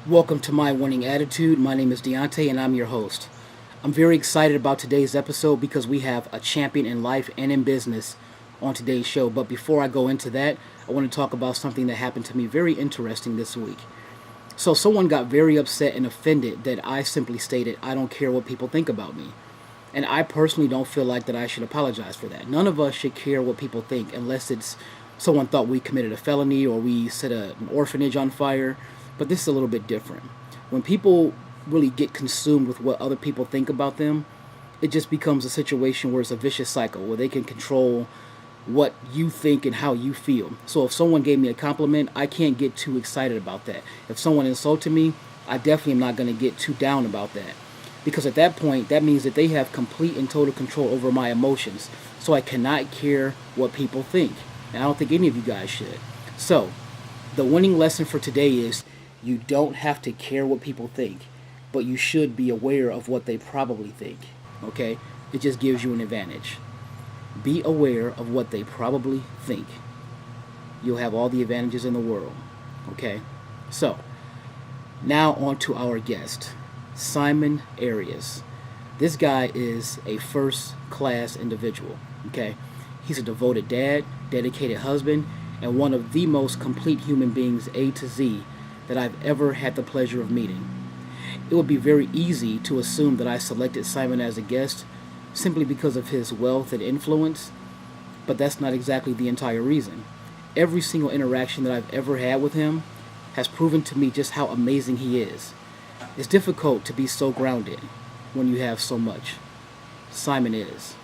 Welcome to My Winning Attitude. My name is Deante and I'm your host. I'm very excited about today's episode because we have a champion in life and in business on today's show. But before I go into that, I want to talk about something that happened to me very interesting this week. So someone got very upset and offended that I simply stated, I don't care what people think about me. And I personally don't feel like that I should apologize for that. None of us should care what people think unless it's someone thought we committed a felony or we set an orphanage on fire. But this is a little bit different. When people really get consumed with what other people think about them, it just becomes a situation where it's a vicious cycle where they can control what you think and how you feel. So if someone gave me a compliment, I can't get too excited about that. If someone insulted me, I definitely am not going to get too down about that. Because at that point, that means that they have complete and total control over my emotions. So I cannot care what people think. And I don't think any of you guys should. So the winning lesson for today is you don't have to care what people think, but you should be aware of what they probably think, okay? It just gives you an advantage. Be aware of what they probably think. You'll have all the advantages in the world, okay? So, now on to our guest, Simon Arias. This guy is a first-class individual, okay? He's a devoted dad, dedicated husband, and one of the most complete human beings A to Z that I've ever had the pleasure of meeting. It would be very easy to assume that I selected Simon as a guest simply because of his wealth and influence, but that's not exactly the entire reason. Every single interaction that I've ever had with him has proven to me just how amazing he is. It's difficult to be so grounded when you have so much. Simon is.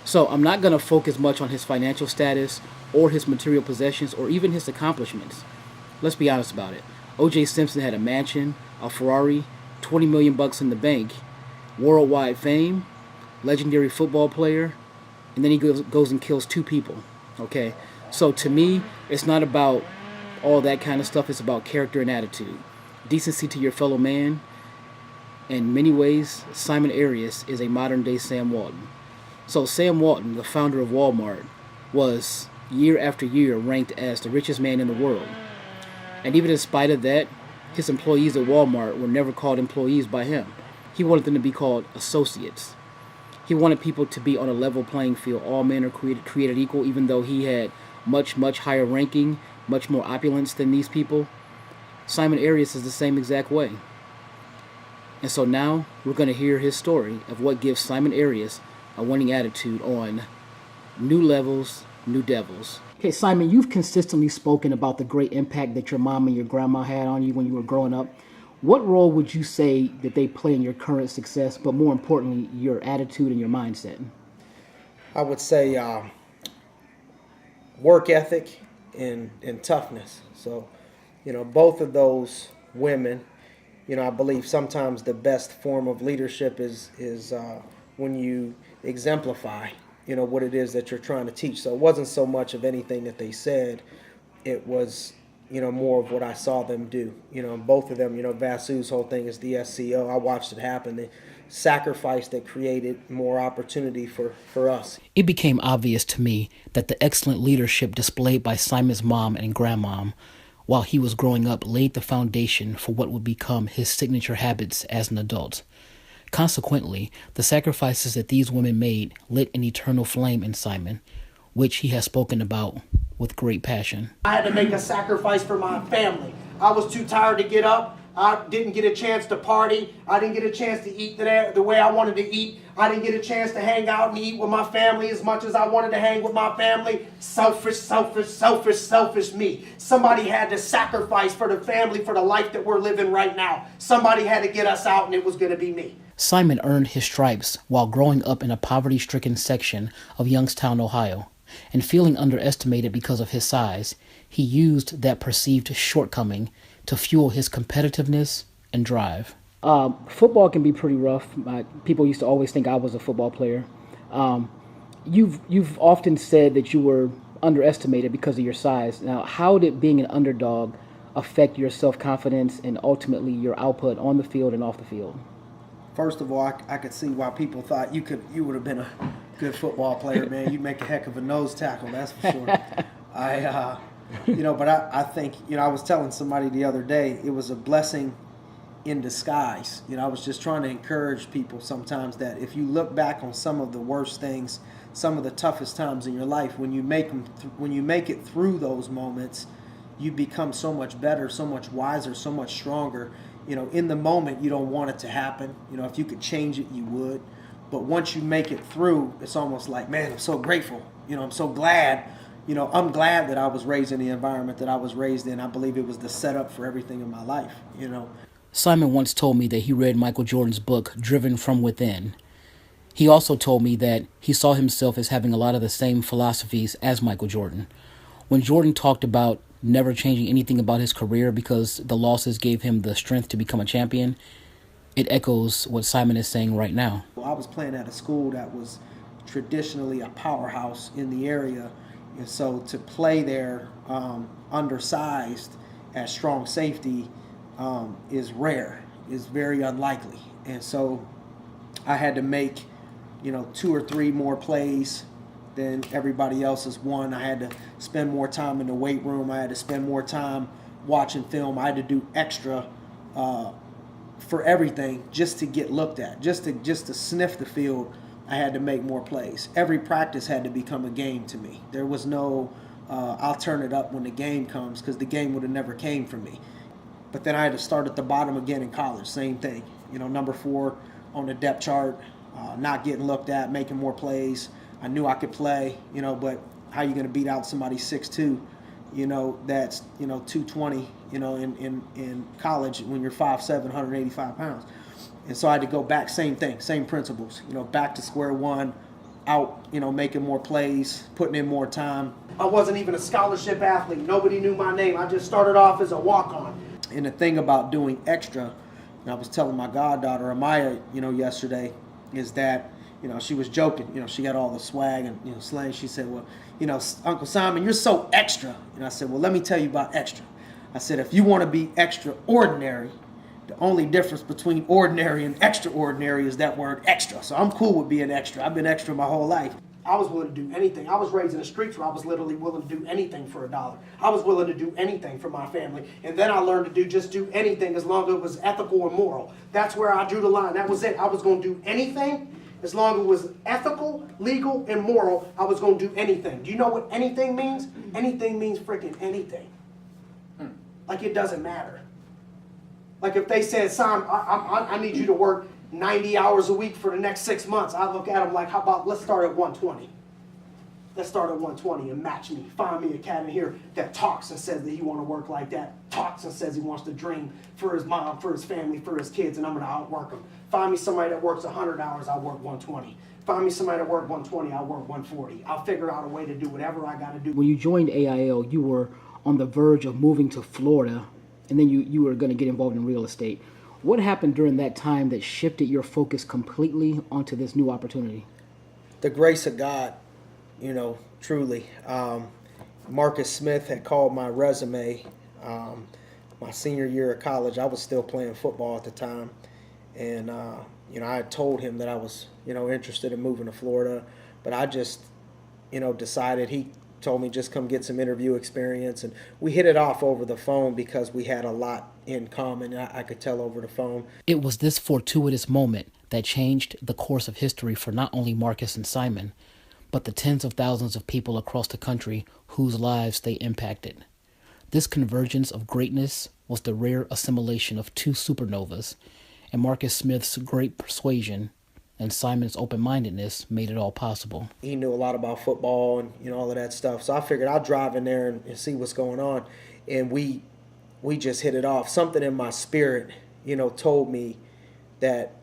So I'm not going to focus much on his financial status or his material possessions or even his accomplishments. Let's be honest about it. O.J. Simpson had a mansion, a Ferrari, $20 million in the bank, worldwide fame, legendary football player, and then he goes and kills 2 people. Okay? So to me, it's not about all that kind of stuff. It's about character and attitude. Decency to your fellow man. In many ways, Simon Arias is a modern-day Sam Walton. So Sam Walton, the founder of Walmart, was year after year ranked as the richest man in the world. And even in spite of that, his employees at Walmart were never called employees by him. He wanted them to be called associates. He wanted people to be on a level playing field. All men are created equal, even though he had much, much higher ranking, much more opulence than these people. Simon Arias is the same exact way. And so now we're going to hear his story of what gives Simon Arias a winning attitude on New Levels, New Devils. Okay, Simon, you've consistently spoken about the great impact that your mom and your grandma had on you when you were growing up. What role would you say that they play in your current success, but more importantly, your attitude and your mindset? I would say work ethic and toughness. So, both of those women, I believe sometimes the best form of leadership is when you exemplify what it is that you're trying to teach. So it wasn't so much of anything that they said. It was, more of what I saw them do. Both of them, Vasu's whole thing is the SCO. I watched it happen. The sacrifice that created more opportunity for us. It became obvious to me that the excellent leadership displayed by Simon's mom and grandmom while he was growing up laid the foundation for what would become his signature habits as an adult. Consequently, the sacrifices that these women made lit an eternal flame in Simon, which he has spoken about with great passion. I had to make a sacrifice for my family. I was too tired to get up. I didn't get a chance to party. I didn't get a chance to eat the way I wanted to eat. I didn't get a chance to hang out and eat with my family as much as I wanted to hang with my family. Selfish, selfish, selfish, selfish me. Somebody had to sacrifice for the family, for the life that we're living right now. Somebody had to get us out, and it was going to be me. Simon earned his stripes while growing up in a poverty-stricken section of Youngstown, Ohio. And feeling underestimated because of his size, he used that perceived shortcoming to fuel his competitiveness and drive. Football can be pretty rough. People used to always think I was a football player. You've often said that you were underestimated because of your size. Now, how did being an underdog affect your self-confidence and ultimately your output on the field and off the field? First of all, I could see why people thought you would have been a good football player, man. You make a heck of a nose tackle, that's for sure. But I think, I was telling somebody the other day, it was a blessing in disguise. I was just trying to encourage people sometimes that if you look back on some of the worst things, some of the toughest times in your life, when you make it through those moments, you become so much better, so much wiser, so much stronger. In the moment, you don't want it to happen. If you could change it, you would. But once you make it through, it's almost like, man, I'm so grateful. I'm so glad. I'm glad that I was raised in the environment that I was raised in. I believe it was the setup for everything in my life, Simon once told me that he read Michael Jordan's book, Driven from Within. He also told me that he saw himself as having a lot of the same philosophies as Michael Jordan. When Jordan talked about never changing anything about his career because the losses gave him the strength to become a champion, it echoes what Simon is saying right now. Well, I was playing at a school that was traditionally a powerhouse in the area, and so to play there undersized at strong safety is rare, is very unlikely. And so I had to make, 2 or 3 more plays than everybody else's one. I had to spend more time in the weight room. I had to spend more time watching film. I had to do extra for everything just to get looked at, just to sniff the field. I had to make more plays. Every practice had to become a game to me. There was no I'll turn it up when the game comes, because the game would have never came from me. But then I had to start at the bottom again in college. Same thing. Number 4 on the depth chart, not getting looked at, making more plays. I knew I could play, but how you going to beat out somebody 6'2", that's, 220, in college when you're 5'7", 185 pounds. And so I had to go back, same thing, same principles, back to square one, out, making more plays, putting in more time. I wasn't even a scholarship athlete. Nobody knew my name. I just started off as a walk-on. And the thing about doing extra, and I was telling my goddaughter Amaya, yesterday, is that, she was joking. She got all the swag and, slang. She said, well, Uncle Simon, you're so extra. And I said, well, let me tell you about extra. I said, if you want to be extraordinary, the only difference between ordinary and extraordinary is that word extra. So I'm cool with being extra. I've been extra my whole life. I was willing to do anything. I was raised in the streets where I was literally willing to do anything for $1. I was willing to do anything for my family. And then I learned to just do anything as long as it was ethical and moral. That's where I drew the line. That was it. I was going to do anything as long as it was ethical, legal, and moral. I was going to do anything. Do you know what anything means? Anything means freaking anything. Like, it doesn't matter. Like, if they said, Simon, I need you to work 90 hours a week for the next 6 months, I look at them like, how about let's start at 120? Let's start at 120 and match me. Find me a cat in here that talks and says that he want to work like that, talks and says he wants to dream for his mom, for his family, for his kids, and I'm going to outwork him. Find me somebody that works 100 hours, I'll work 120. Find me somebody that works 120, I'll work 140. I'll figure out a way to do whatever I got to do. When you joined AIL, you were on the verge of moving to Florida, and then you were going to get involved in real estate. What happened during that time that shifted your focus completely onto this new opportunity? The grace of God, truly. Marcus Smith had called my resume my senior year of college. I was still playing football at the time. And, I had told him that I was, interested in moving to Florida. But I just, decided he told me just come get some interview experience. And we hit it off over the phone because we had a lot in common. I could tell over the phone. It was this fortuitous moment that changed the course of history for not only Marcus and Simon, but the tens of thousands of people across the country whose lives they impacted. This convergence of greatness was the rare assimilation of two supernovas, and Marcus Smith's great persuasion and Simon's open-mindedness made it all possible. He knew a lot about football and all of that stuff. So I figured I'd drive in there and see what's going on. And we just hit it off. Something in my spirit, told me that,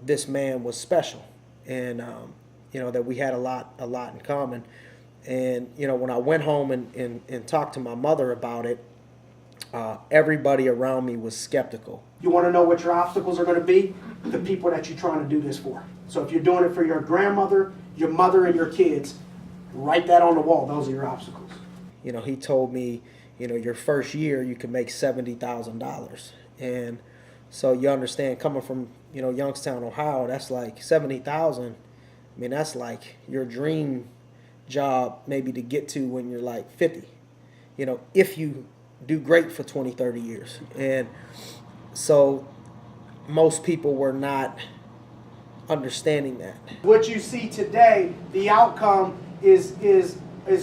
this man was special, and that we had a lot in common. And when I went home and talked to my mother about it, everybody around me was skeptical. You want to know what your obstacles are going to be? The people that you're trying to do this for. So if you're doing it for your grandmother, your mother, and your kids, write that on the wall. Those are your obstacles. He told me, your first year you can make $70,000. And so you understand, coming from, Youngstown, Ohio, that's like 70,000. I mean, that's like your dream job maybe to get to when you're like 50, if you do great for 20, 30 years. And so most people were not understanding that. What you see today, the outcome is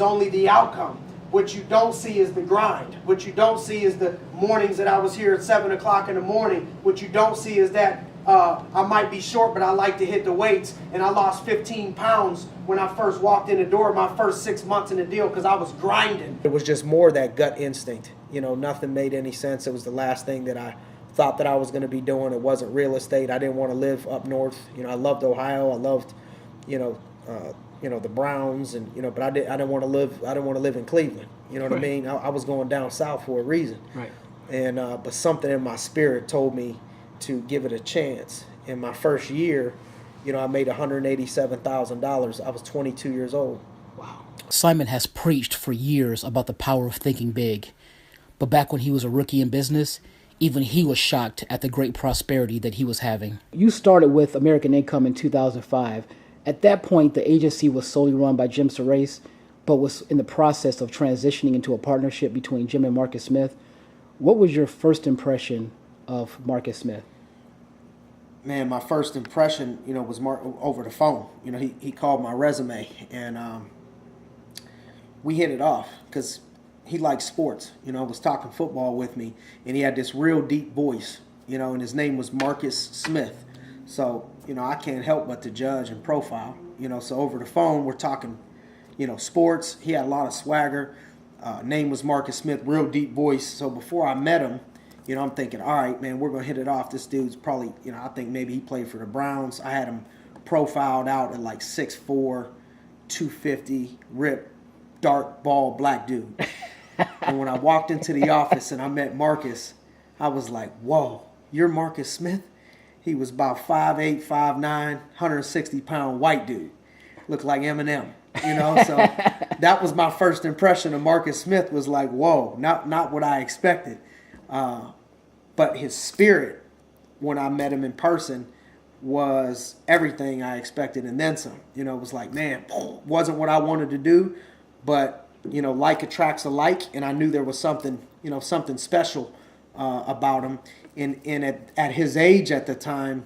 only the outcome. What you don't see is the grind. What you don't see is the mornings that I was here at 7 o'clock in the morning. What you don't see is that I might be short, but I like to hit the weights. And I lost 15 pounds when I first walked in the door, my first 6 months in the deal, because I was grinding. It was just more that gut instinct. Nothing made any sense. It was the last thing that I thought that I was going to be doing. It wasn't real estate. I didn't want to live up north. I loved Ohio. I loved, the Browns, and but I didn't want to live. I didn't want to live in Cleveland. You know what I mean? I was going down south for a reason. Right. And but something in my spirit told me to give it a chance. In my first year, I made $187,000. I was 22 years old. Wow. Simon has preached for years about the power of thinking big. But back when he was a rookie in business, even he was shocked at the great prosperity that he was having. You started with American Income in 2005. At that point, the agency was solely run by Jim Serace, but was in the process of transitioning into a partnership between Jim and Marcus Smith. What was your first impression of Marcus Smith? Man, my first impression, was over the phone. He called my resume, and we hit it off because he liked sports, was talking football with me, and he had this real deep voice, and his name was Marcus Smith. So, I can't help but to judge and profile, so over the phone, we're talking, sports. He had a lot of swagger. Name was Marcus Smith, real deep voice. So before I met him, I'm thinking, all right, man, we're going to hit it off. This dude's probably, I think maybe he played for the Browns. I had him profiled out at like 6'4", 250, ripped, dark, bald, black dude. And when I walked into the office and I met Marcus, I was like, whoa, you're Marcus Smith? He was about 5'8", 5'9", 160-pound white dude. Looked like Eminem, So that was my first impression of Marcus Smith, was like, whoa, not what I expected. But his spirit, when I met him in person, was everything I expected and then some. It was like, man, wasn't what I wanted to do, but like attracts alike, and I knew there was something, something special about him. And at his age at the time,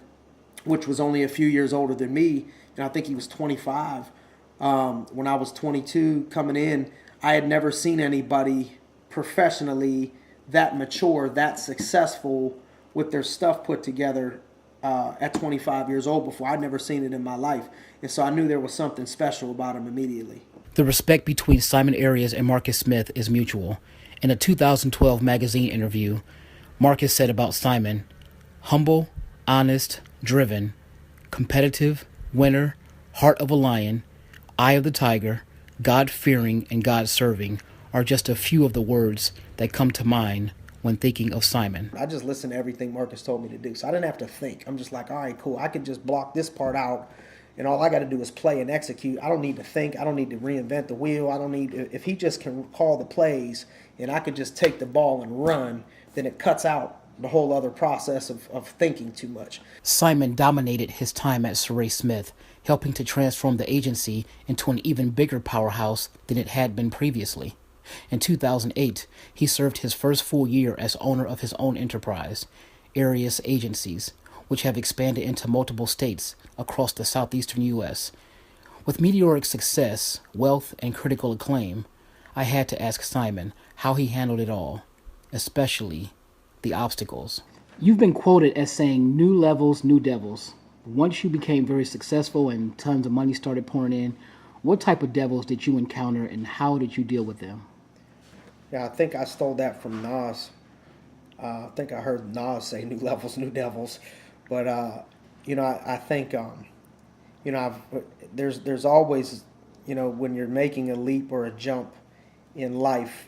which was only a few years older than me, I think he was 25. When I was 22 coming in, I had never seen anybody professionally that mature, that successful with their stuff put together at 25 years old before. I'd never seen it in my life. And so I knew there was something special about him immediately. The respect between Simon Arias and Marcus Smith is mutual. In a 2012 magazine interview, Marcus said about Simon, humble, honest, driven, competitive, winner, heart of a lion, eye of the tiger, God-fearing, and God-serving are just a few of the words that come to mind when thinking of Simon. I just listened to everything Marcus told me to do, so I didn't have to think. I'm just like, all right, cool. I can just block this part out, and all I got to do is play and execute. I don't need to think. I don't need to reinvent the wheel. I don't need, if he just can call the plays and I could just take the ball and run, then it cuts out the whole other process of thinking too much. Simon dominated his time at Saray Smith, helping to transform the agency into an even bigger powerhouse than it had been previously. In 2008, he served his first full year as owner of his own enterprise, Arias Agencies, which have expanded into multiple states across the southeastern U.S. With meteoric success, wealth, and critical acclaim, I had to ask Simon how he handled it all, especially the obstacles. You've been quoted as saying, "New levels, new devils." Once you became very successful and tons of money started pouring in, what type of devils did you encounter and how did you deal with them? Yeah, I think I stole that from Nas. I think I heard Nas say "new levels, new devils," but I think there's always, when you're making a leap or a jump in life,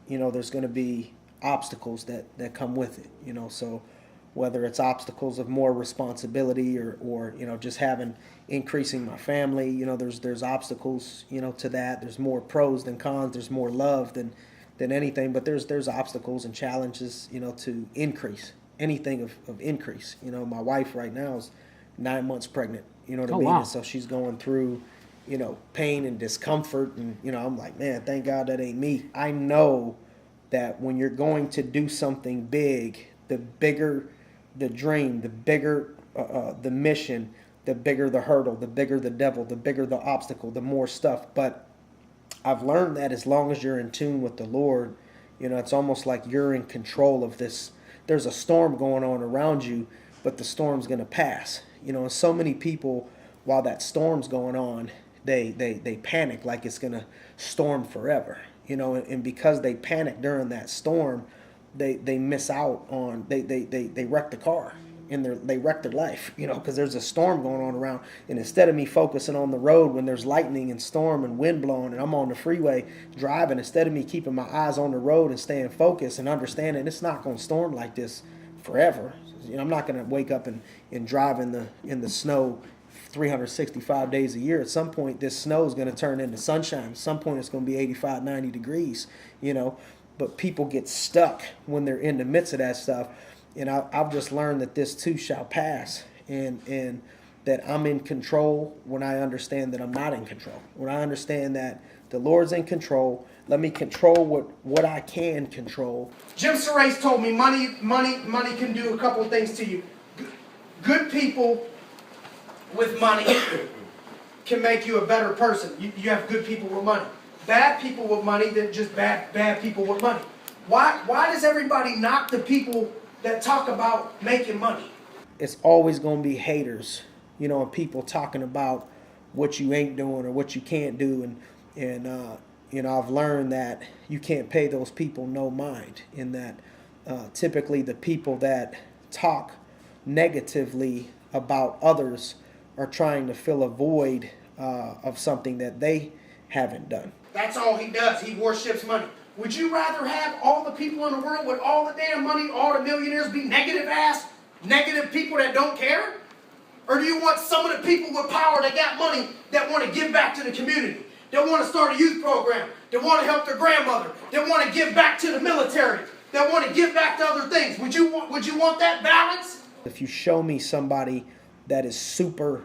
there's going to be obstacles that come with it. So whether it's obstacles of more responsibility or just having increasing my family, there's obstacles to that. There's more pros than cons. There's more love than anything, but there's obstacles and challenges to increase anything of increase. My wife right now is 9 months pregnant. You know what I mean? Wow. And so she's going through pain and discomfort, and I'm like, man, thank God that ain't me. I know that when you're going to do something big, the bigger the dream, the bigger the mission, the bigger the hurdle, the bigger the devil, the bigger the obstacle, the more stuff. But I've learned that as long as you're in tune with the Lord, it's almost like you're in control of this. There's a storm going on around you, but the storm's going to pass. And so many people, while that storm's going on, they panic like it's going to storm forever. And because they panic during that storm, they miss out on, they wreck the car. And they wreck their life, because there's a storm going on around. And instead of me focusing on the road when there's lightning and storm and wind blowing and I'm on the freeway driving, instead of me keeping my eyes on the road and staying focused and understanding it's not going to storm like this forever. I'm not going to wake up and drive in the snow 365 days a year. At some point, this snow is going to turn into sunshine. At some point, it's going to be 85, 90 degrees, But people get stuck when they're in the midst of that stuff. And I've just learned that this too shall pass, and that I'm in control when I understand that I'm not in control. When I understand that the Lord's in control, let me control what I can control. Jim Serace told me money can do a couple of things to you. Good people with money can make you a better person. You have good people with money. Bad people with money, they're just bad people with money. Why does everybody knock the people that talk about making money? It's always going to be haters, and people talking about what you ain't doing or what you can't do. And I've learned that you can't pay those people no mind, in that typically the people that talk negatively about others are trying to fill a void of something that they haven't done. That's all he does. He worships money. Would you rather have all the people in the world with all the damn money, all the millionaires, be negative people that don't care? Or do you want some of the people with power that got money that want to give back to the community, that want to start a youth program, that want to help their grandmother, that want to give back to the military, that want to give back to other things? Would you want that balance? If you show me somebody that is super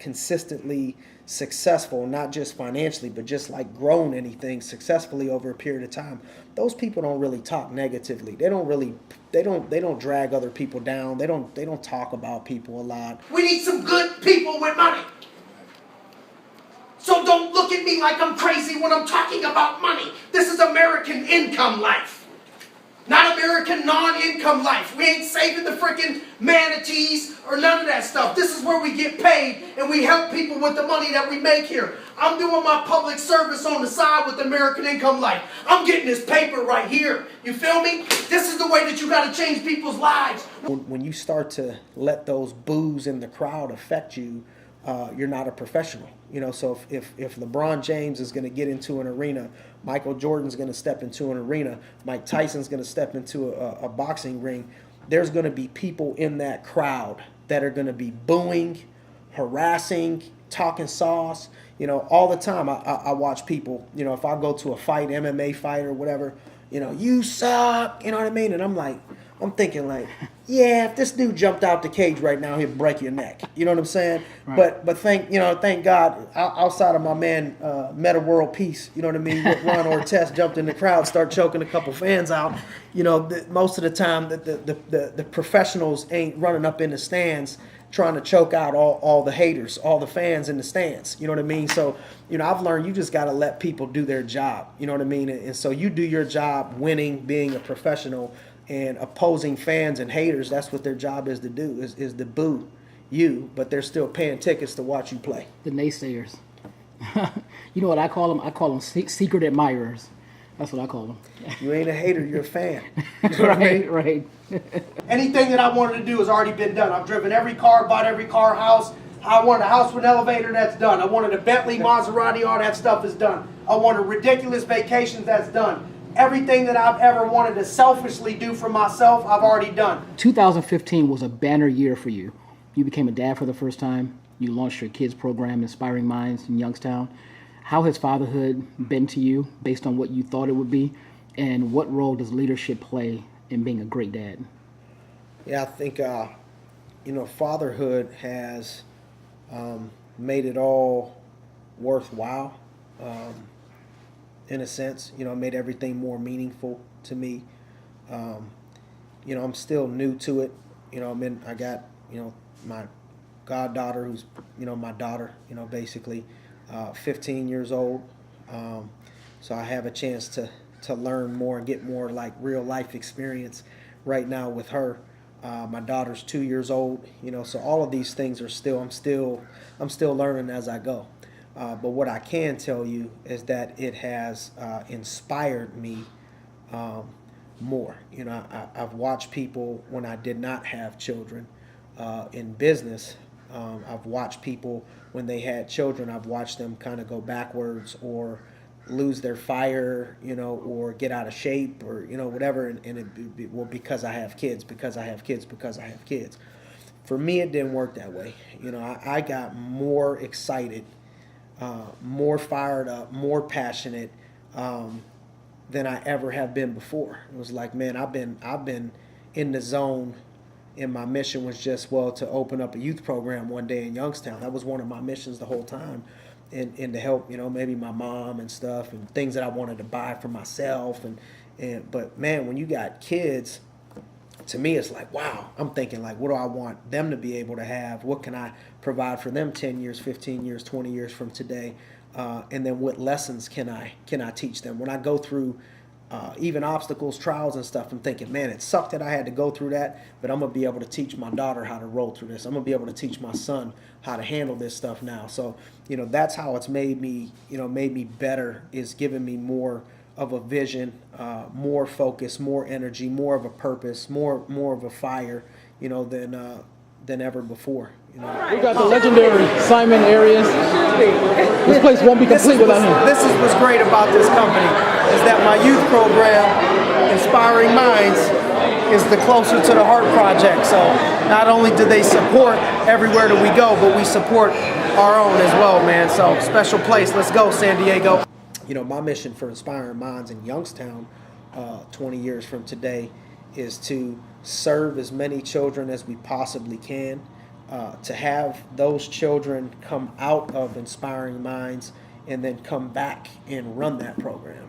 consistently successful, not just financially, but just like grown anything successfully over a period of time, those people don't really talk negatively. They don't drag other people down. They don't talk about people a lot. We need some good people with money. So don't look at me like I'm crazy when I'm talking about money. This is American income life. Not American non-income life. We ain't saving the freaking manatees or none of that stuff. This is where we get paid and we help people with the money that we make here. I'm doing my public service on the side with American income life. I'm getting this paper right here. You feel me? This is the way that you got to change people's lives. When you start to let those boos in the crowd affect you, you're not a professional. So if LeBron James is going to get into an arena, Michael Jordan's going to step into an arena, Mike Tyson's going to step into a boxing ring, there's going to be people in that crowd that are going to be booing, harassing, talking sauce. All the time I watch people, if I go to a fight, MMA fight or whatever, you suck, you know what I mean? And I'm thinking like, yeah, if this dude jumped out the cage right now, he'd break your neck. You know what I'm saying? Right. But thank God, outside of my man, Meta World Peace, you know what I mean? Ron Ortez jumped in the crowd, start choking a couple fans out. Most of the time, the professionals ain't running up in the stands trying to choke out all the haters, all the fans in the stands. You know what I mean? So, I've learned you just got to let people do their job. You know what I mean? And so you do your job winning, being a professional, and opposing fans and haters, that's what their job is to do, is to boo you, but they're still paying tickets to watch you play. The naysayers. You know what I call them? I call them secret admirers. That's what I call them. You ain't a hater, you're a fan. You know what I mean? Right. Anything that I wanted to do has already been done. I've driven every car, bought every car, house. I wanted a house with an elevator, that's done. I wanted a Bentley, Maserati, all that stuff is done. I wanted ridiculous vacations, that's done. Everything that I've ever wanted to selfishly do for myself, I've already done. 2015 was a banner year for you. You became a dad for the first time. You launched your kids program, Inspiring Minds, in Youngstown. How has fatherhood been to you based on what you thought it would be? And what role does leadership play in being a great dad? Yeah, I think, fatherhood has made it all worthwhile. In a sense, made everything more meaningful to me. I'm still new to it. I got, my goddaughter who's, my daughter, basically 15 years old. So I have a chance to learn more and get more like real life experience right now with her. My daughter's 2 years old, so all of these things are I'm still learning as I go. But what I can tell you is that it has inspired me more. I've watched people when I did not have children in business. I've watched people when they had children. I've watched them kind of go backwards or lose their fire, or get out of shape or, whatever. Well, because I have kids, because I have kids. For me, it didn't work that way. I got more excited, more fired up, more passionate than I ever have been before. It was like, man, I've been in the zone, and my mission was just, to open up a youth program one day in Youngstown. That was one of my missions the whole time, and to help, maybe my mom and stuff, and things that I wanted to buy for myself. But man, when you got kids, to me, it's like, wow, I'm thinking like, what do I want them to be able to have? What can I provide for them 10 years, 15 years, 20 years from today? And then what lessons can I teach them? When I go through even obstacles, trials and stuff, I'm thinking, man, it sucked that I had to go through that, but I'm going to be able to teach my daughter how to roll through this. I'm going to be able to teach my son how to handle this stuff now. So, that's how it's made me better, is giving me more of a vision, more focus, more energy, more of a purpose, more of a fire, than ever before. We got the legendary Simon Arias. This place won't be complete without him. This is what's great about this company, is that my youth program, Inspiring Minds, is the Closer to the Heart project. So not only do they support everywhere that we go, but we support our own as well, man. So special place. Let's go, San Diego. My mission for Inspiring Minds in Youngstown 20 years from today is to serve as many children as we possibly can, to have those children come out of Inspiring Minds and then come back and run that program.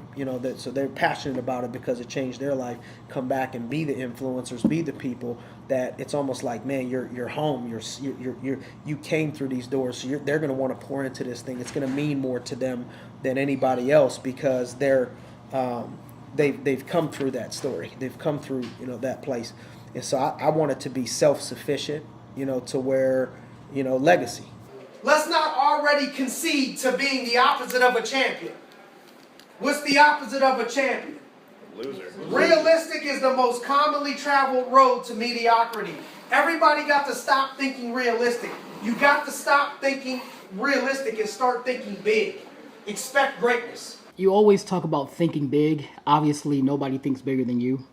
So they're passionate about it because it changed their life. Come back and be the influencers, be the people that it's almost like, man, you're home. You came through these doors, so they're going to want to pour into this thing. It's going to mean more to them than anybody else because they've come through that story. They've come through that place, and so I want it to be self-sufficient. To where legacy. Let's not already concede to being the opposite of a champion. What's the opposite of a champion? Loser. Realistic is the most commonly traveled road to mediocrity. Everybody got to stop thinking realistic. You got to stop thinking realistic and start thinking big. Expect greatness. You always talk about thinking big. Obviously, nobody thinks bigger than you.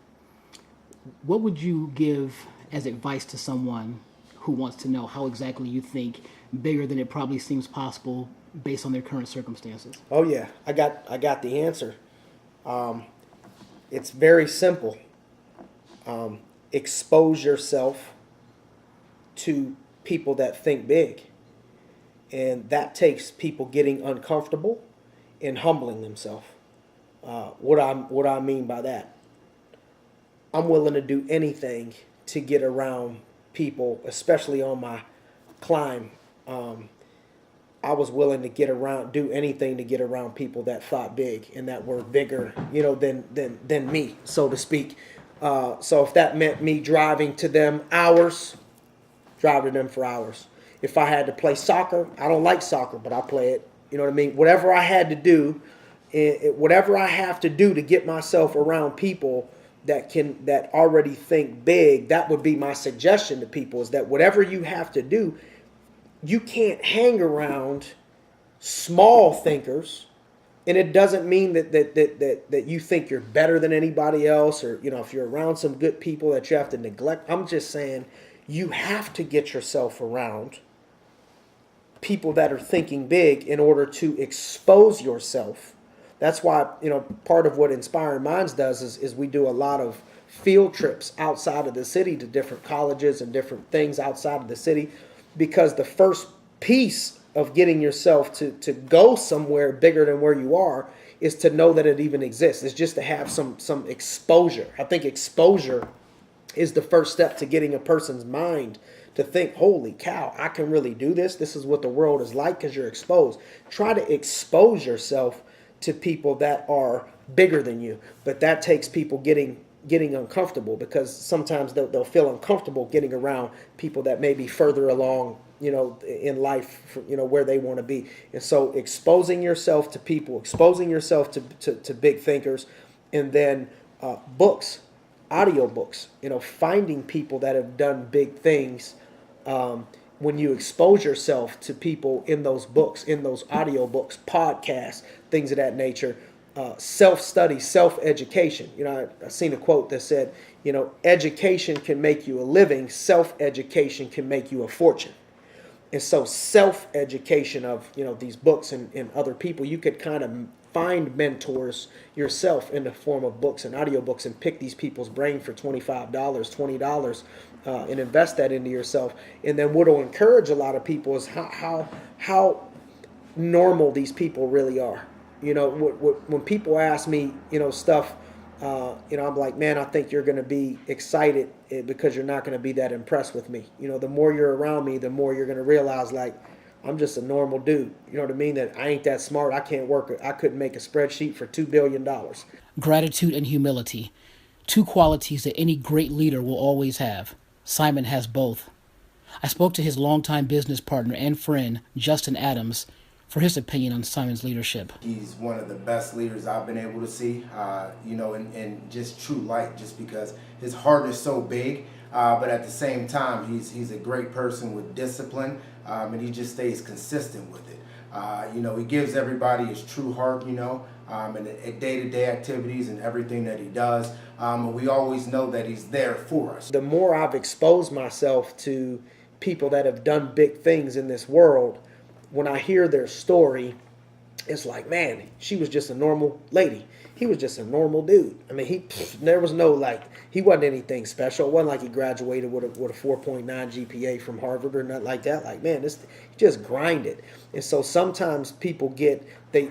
What would you give as advice to someone who wants to know how exactly you think bigger than it probably seems possible based on their current circumstances? Oh yeah, I got the answer. It's very simple. Expose yourself to people that think big. And that takes people getting uncomfortable and humbling themselves. What I mean by that, I'm willing to do anything to get around people, especially on my climb. I was willing to do anything to get around people that thought big and that were bigger, than me, so to speak. So if that meant me driving to them hours, drive to them for hours. If I had to play soccer, I don't like soccer, but I play it. You know what I mean? Whatever I had to do, whatever I have to do to get myself around people that already think big, that would be my suggestion to people, is that whatever you have to do, you can't hang around small thinkers. And it doesn't mean that you think you're better than anybody else, or if you're around some good people that you have to neglect. I'm just saying you have to get yourself around people that are thinking big in order to expose yourself. That's why, part of what Inspiring Minds does is we do a lot of field trips outside of the city to different colleges and different things outside of the city, because the first piece of getting yourself to go somewhere bigger than where you are is to know that it even exists. It's just to have some exposure. I think exposure is the first step to getting a person's mind to think, holy cow, I can really do this. This is what the world is like, because you're exposed. Try to expose yourself to people that are bigger than you. But that takes people getting uncomfortable, because sometimes they'll feel uncomfortable getting around people that may be further along, in life, where they want to be. And so exposing yourself to people, exposing yourself to big thinkers, and then books, audio books, finding people that have done big things. When you expose yourself to people in those books, in those audio books, podcasts, things of that nature, self-study, self-education. I've seen a quote that said, education can make you a living, self-education can make you a fortune. And so self-education of, these books and other people, you could kind of find mentors yourself in the form of books and audiobooks, and pick these people's brain for $25, $20, and invest that into yourself. And then what will encourage a lot of people is how normal these people really are. When people ask me, stuff, I'm like, man, I think you're going to be excited, because you're not going to be that impressed with me. The more you're around me, the more you're going to realize, like, I'm just a normal dude. You know what I mean? That I ain't that smart. I couldn't make a spreadsheet for $2 billion. Gratitude and humility, two qualities that any great leader will always have. Simon has both. I spoke to his longtime business partner and friend, Justin Adams, for his opinion on Simon's leadership. He's one of the best leaders I've been able to see, in just true light, just because his heart is so big, but at the same time, he's a great person with discipline, and he just stays consistent with it. He gives everybody his true heart, and day-to-day activities and everything that he does. And we always know that he's there for us. The more I've exposed myself to people that have done big things in this world, when I hear their story, it's like, man, she was just a normal lady. He was just a normal dude. I mean, there was no, he wasn't anything special. It wasn't like he graduated with a 4.9 GPA from Harvard or nothing like that. Like, man, he just grinded. And so sometimes people they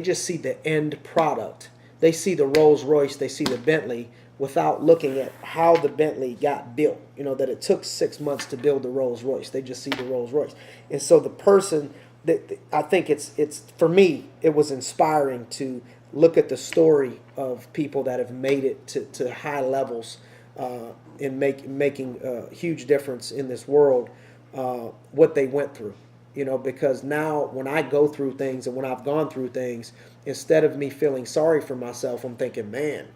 just see the end product. They see the Rolls Royce, they see the Bentley, without looking at how the Bentley got built. That it took 6 months to build the Rolls Royce. They just see the Rolls Royce. And so the person I think it's for me, it was inspiring to look at the story of people that have made it to high levels, in making a huge difference in this world, what they went through. Because now when I go through things, and when I've gone through things, instead of me feeling sorry for myself, I'm thinking, man,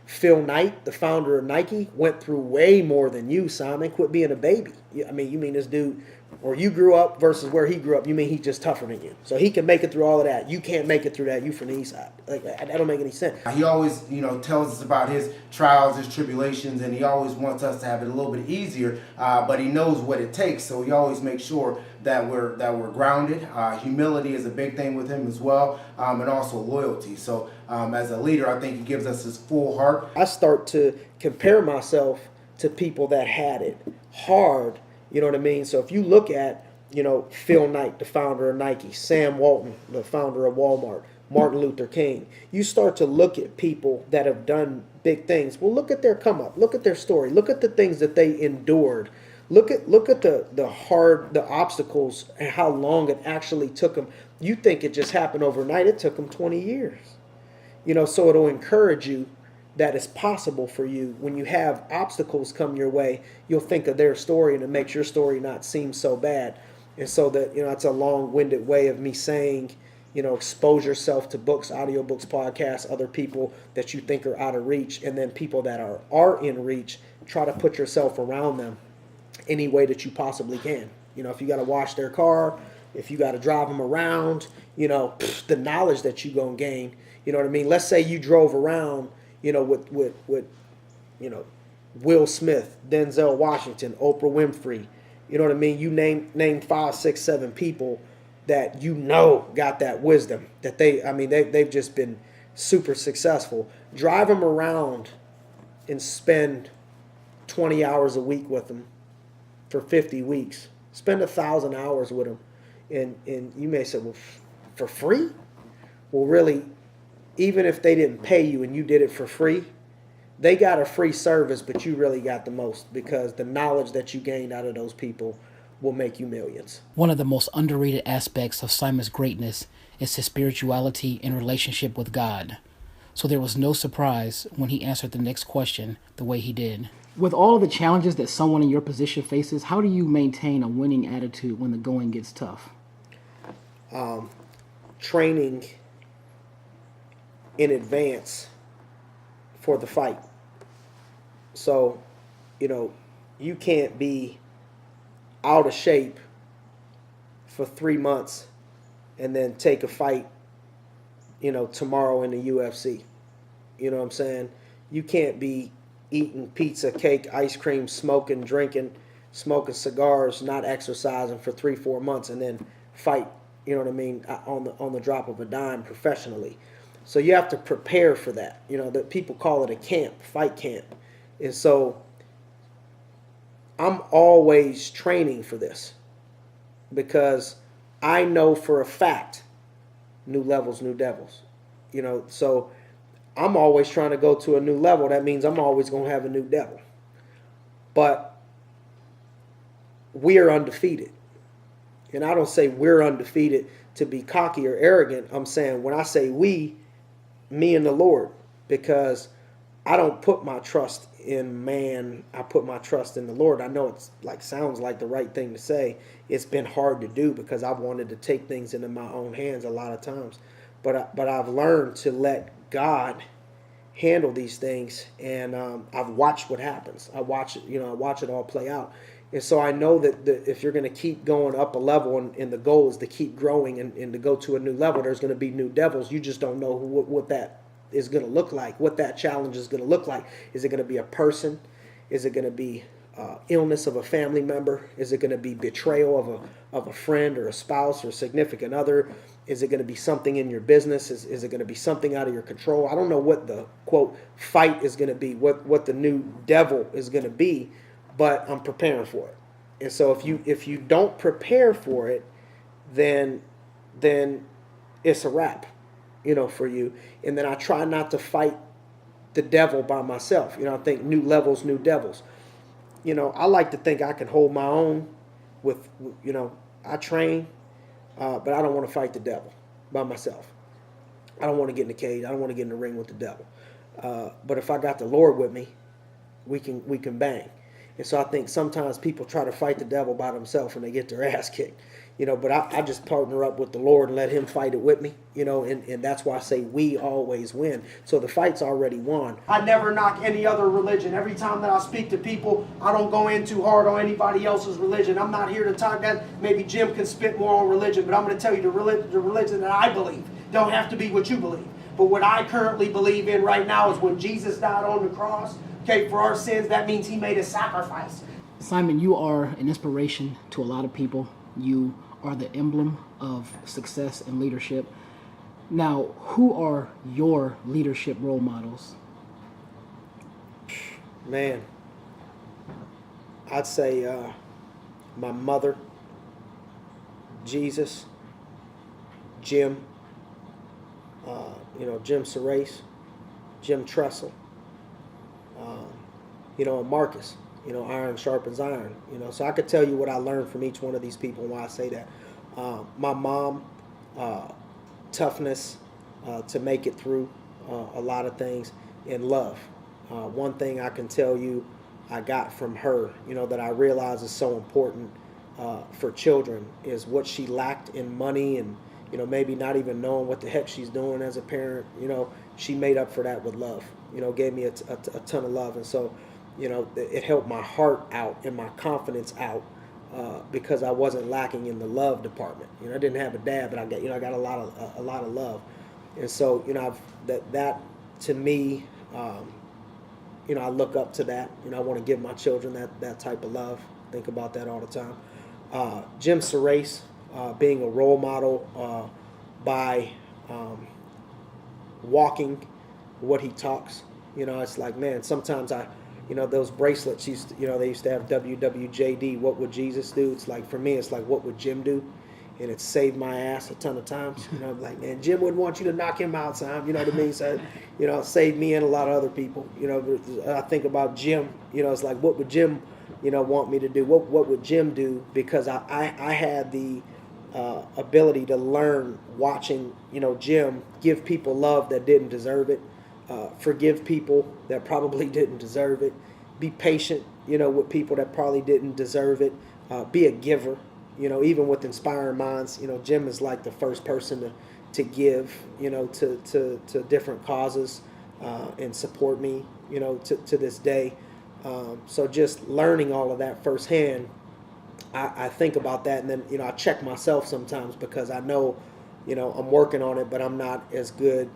Phil Knight, the founder of Nike, went through way more than you, Simon. Quit being a baby. I mean, you mean this dude or you grew up versus where he grew up, you mean he's just tougher than you. So he can make it through all of that. You can't make it through that. You from the east side. Like, that don't make any sense. He always, tells us about his trials, his tribulations, and he always wants us to have it a little bit easier. But he knows what it takes, so he always makes sure that we're grounded. Humility is a big thing with him as well, and also loyalty. So as a leader, I think he gives us his full heart. I start to compare myself to people that had it hard. You know what I mean? So if you look at, Phil Knight, the founder of Nike, Sam Walton, the founder of Walmart, Martin Luther King, you start to look at people that have done big things. Well, look at their come up. Look at their story. Look at the things that they endured. Look at the obstacles and how long it actually took them. You think it just happened overnight. It took them 20 years. So it'll encourage you that it's possible for you. When you have obstacles come your way, you'll think of their story, and it makes your story not seem so bad. And so that, it's a long-winded way of me saying, expose yourself to books, audiobooks, podcasts, other people that you think are out of reach, and then people that are in reach, try to put yourself around them any way that you possibly can. If you got to wash their car, if you got to drive them around, the knowledge that you going to gain, you know what I mean? Let's say you drove around, with Will Smith, Denzel Washington, Oprah Winfrey, you know what I mean? You name 5, 6, 7 people that got that wisdom, that they've just been super successful. Drive them around and spend 20 hours a week with them for 50 weeks. Spend 1,000 hours with them. And you may say, well, for free? Well, really, even if they didn't pay you and you did it for free, they got a free service, but you really got the most, because the knowledge that you gained out of those people will make you millions. One of the most underrated aspects of Simon's greatness is his spirituality and relationship with God. So there was no surprise when he answered the next question the way he did. With all of the challenges that someone in your position faces, how do you maintain a winning attitude when the going gets tough? Training in advance for the fight. So, you can't be out of shape for 3 months and then take a fight, tomorrow in the UFC. You know what I'm saying? You can't be eating pizza, cake, ice cream, smoking, drinking, smoking cigars, not exercising for 3-4 months and then fight, on the drop of a dime professionally. So you have to prepare for that. That people call it a camp, fight camp. And so I'm always training for this, because I know for a fact, new levels, new devils. So I'm always trying to go to a new level. That means I'm always going to have a new devil. But we are undefeated. And I don't say we're undefeated to be cocky or arrogant. I'm saying, when I say we, me and the Lord, because I don't put my trust in man. I put my trust in the Lord. I know it's sounds like the right thing to say. It's been hard to do because I've wanted to take things into my own hands a lot of times. But I've learned to let God handle these things, and I've watched what happens. I watch it. I watch it all play out. And so I know that if you're going to keep going up a level, and the goal is to keep growing and to go to a new level, there's going to be new devils. You just don't know what that is going to look like, what that challenge is going to look like. Is it going to be a person? Is it going to be illness of a family member? Is it going to be betrayal of a friend or a spouse or a significant other? Is it going to be something in your business? Is it going to be something out of your control? I don't know what the, quote, fight is going to be, what the new devil is going to be, but I'm preparing for it. And so if you don't prepare for it, then it's a wrap, for you. And then I try not to fight the devil by myself. I think new levels, new devils. I like to think I can hold my own with, I train, but I don't want to fight the devil by myself. I don't want to get in the cage. I don't want to get in the ring with the devil. But if I got the Lord with me, we can bang. And so I think sometimes people try to fight the devil by themselves and they get their ass kicked. But I just partner up with the Lord and let him fight it with me, and that's why I say we always win. So the fight's already won. I never knock any other religion. Every time that I speak to people, I don't go in too hard on anybody else's religion. I'm not here to talk that. Maybe Jim can spit more on religion, but I'm going to tell you the religion that I believe don't have to be what you believe. But what I currently believe in right now is when Jesus died on the cross, okay, for our sins, that means he made a sacrifice. Simon, you are an inspiration to a lot of people. You are the emblem of success and leadership. Now, who are your leadership role models? Man, I'd say my mother, Jesus, Jim, Jim Arias, Jim Tressel, and Marcus. Iron sharpens iron. So I could tell you what I learned from each one of these people and why I say that. My mom, toughness to make it through a lot of things, and love. One thing I can tell you I got from her, that I realize is so important for children is what she lacked in money and, maybe not even knowing what the heck she's doing as a parent. She made up for that with love, gave me a ton of love. And so, it helped my heart out and my confidence out because I wasn't lacking in the love department. I didn't have a dad, but I got a lot of love. And so, that to me, I look up to that. I want to give my children that type of love. Think about that all the time. Jim Arias, being a role model by walking what he talks. It's like, man, sometimes those bracelets they used to have WWJD, what would Jesus do? It's like, for me, it's like, what would Jim do? And it saved my ass a ton of times. I'm like, man, Jim wouldn't want you to knock him out, Sam. You know what I mean? So, saved me and a lot of other people. I think about Jim. It's like, what would Jim, want me to do? What would Jim do? Because I had the ability to learn watching, Jim give people love that didn't deserve it, forgive people that probably didn't deserve it, be patient, with people that probably didn't deserve it, be a giver. Even with Inspiring Minds, Jim is like the first person to give, to different causes and support me, to this day. So just learning all of that firsthand, I think about that, and then, I check myself sometimes because I know, I'm working on it, but I'm not as good,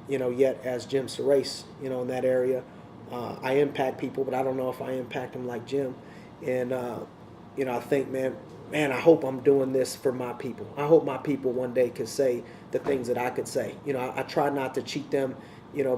yet as Jim Arias, in that area. I impact people, but I don't know if I impact them like Jim. And, I think, man, I hope I'm doing this for my people. I hope my people one day could say the things that I could say. I try not to cheat them,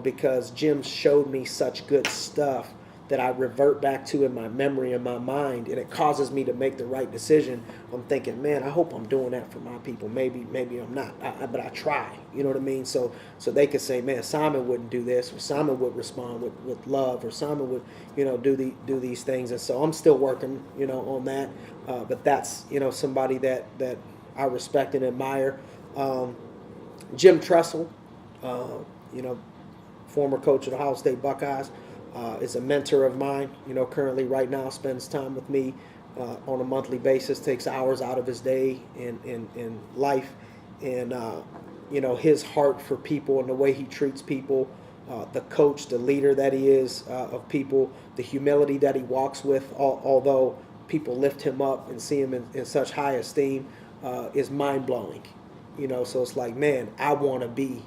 because Jim showed me such good stuff that I revert back to in my memory and my mind, and it causes me to make the right decision. I'm thinking, man, I hope I'm doing that for my people. Maybe I'm not, but I try. You know what I mean? So they could say, man, Simon wouldn't do this, or Simon would respond with love, or Simon would, do these things. And so I'm still working, on that. But that's, somebody that I respect and admire. Jim Tressel, former coach of the Ohio State Buckeyes. Is a mentor of mine, currently right now spends time with me on a monthly basis, takes hours out of his day in life. And, his heart for people and the way he treats people, the coach, the leader that he is of people, the humility that he walks with, although people lift him up and see him in such high esteem, is mind-blowing. So it's like, man, I want to be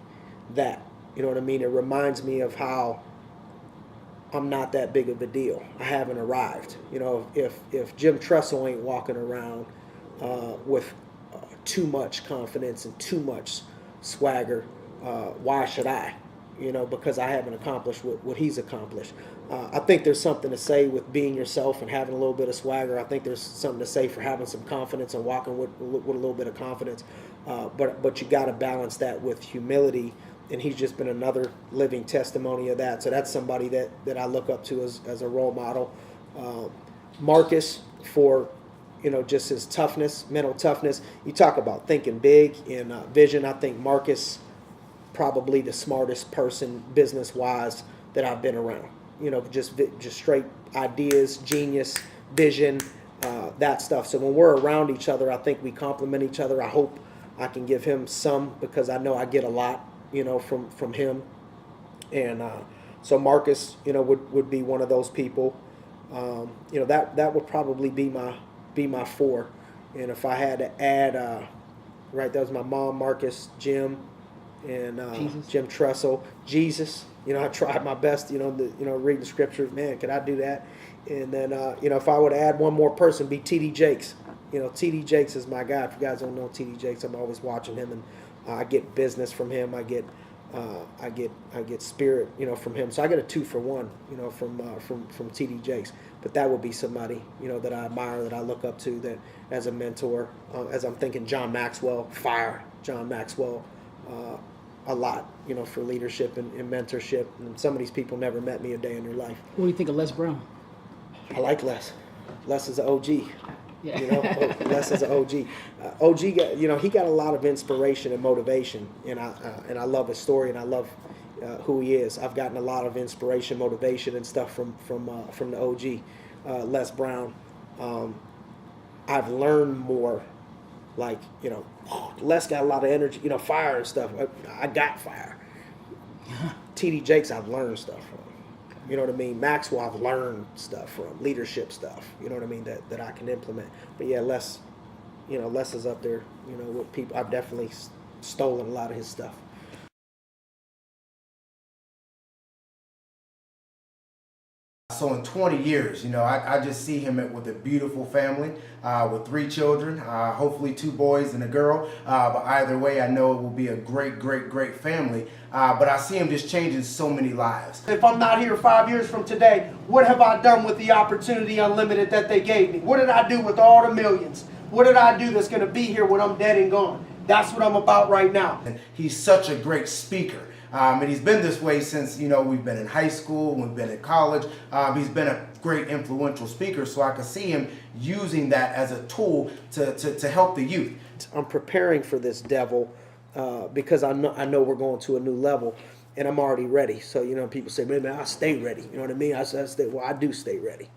that. You know what I mean? It reminds me of how I'm not that big of a deal. I haven't arrived. If Jim Tressel ain't walking around with too much confidence and too much swagger, why should I? Because I haven't accomplished what he's accomplished. I think there's something to say with being yourself and having a little bit of swagger. I think there's something to say for having some confidence and walking with a little bit of confidence. But you got to balance that with humility. And he's just been another living testimony of that. So that's somebody that I look up to as a role model. Marcus, for just his toughness, mental toughness. You talk about thinking big and vision. I think Marcus, probably the smartest person business-wise that I've been around. just straight ideas, genius, vision, that stuff. So when we're around each other, I think we complement each other. I hope I can give him some, because I know I get a lot, from him. And so Marcus, would be one of those people. That would probably be my four. And if I had to add, right, that was my mom, Marcus, Jim, and Jim Tressel, Jesus. I tried my best. Reading the scripture. Man, could I do that? And then if I would add one more person, be T.D. Jakes. T.D. Jakes is my guy. If you guys don't know T.D. Jakes, I'm always watching him, and I get business from him. I get spirit, from him. So I get a 2-for-1, from T.D. Jakes. But that would be somebody, that I admire, that I look up to, that as a mentor. As I'm thinking, John Maxwell, John Maxwell, a lot, for leadership and mentorship. And some of these people never met me a day in their life. What do you think of Les Brown? I like Les. Les is an OG. Yeah. Les is an OG. OG got, he got a lot of inspiration and motivation, and I love his story, and I love who he is. I've gotten a lot of inspiration, motivation, and stuff from the OG, Les Brown. I've learned more. Like, Les got a lot of energy, fire and stuff. I got fire. T.D. Jakes, I've learned stuff from. You know what I mean? Maxwell, I've learned stuff from, leadership stuff. You know what I mean? That I can implement. But yeah, Les is up there. With people. I've definitely stolen a lot of his stuff. So in 20 years, I just see him with a beautiful family, with 3 children, hopefully 2 boys and a girl. But either way, I know it will be a great, great, great family. But I see him just changing so many lives. If I'm not here 5 years from today, what have I done with the opportunity unlimited that they gave me? What did I do with all the millions? What did I do that's going to be here when I'm dead and gone? That's what I'm about right now. And he's such a great speaker. And he's been this way since, we've been in high school, we've been in college. He's been a great influential speaker, so I can see him using that as a tool to help the youth. I'm preparing for this devil because I know we're going to a new level, and I'm already ready. So, people say, man, I stay ready. You know what I mean? I say, well, I do stay ready.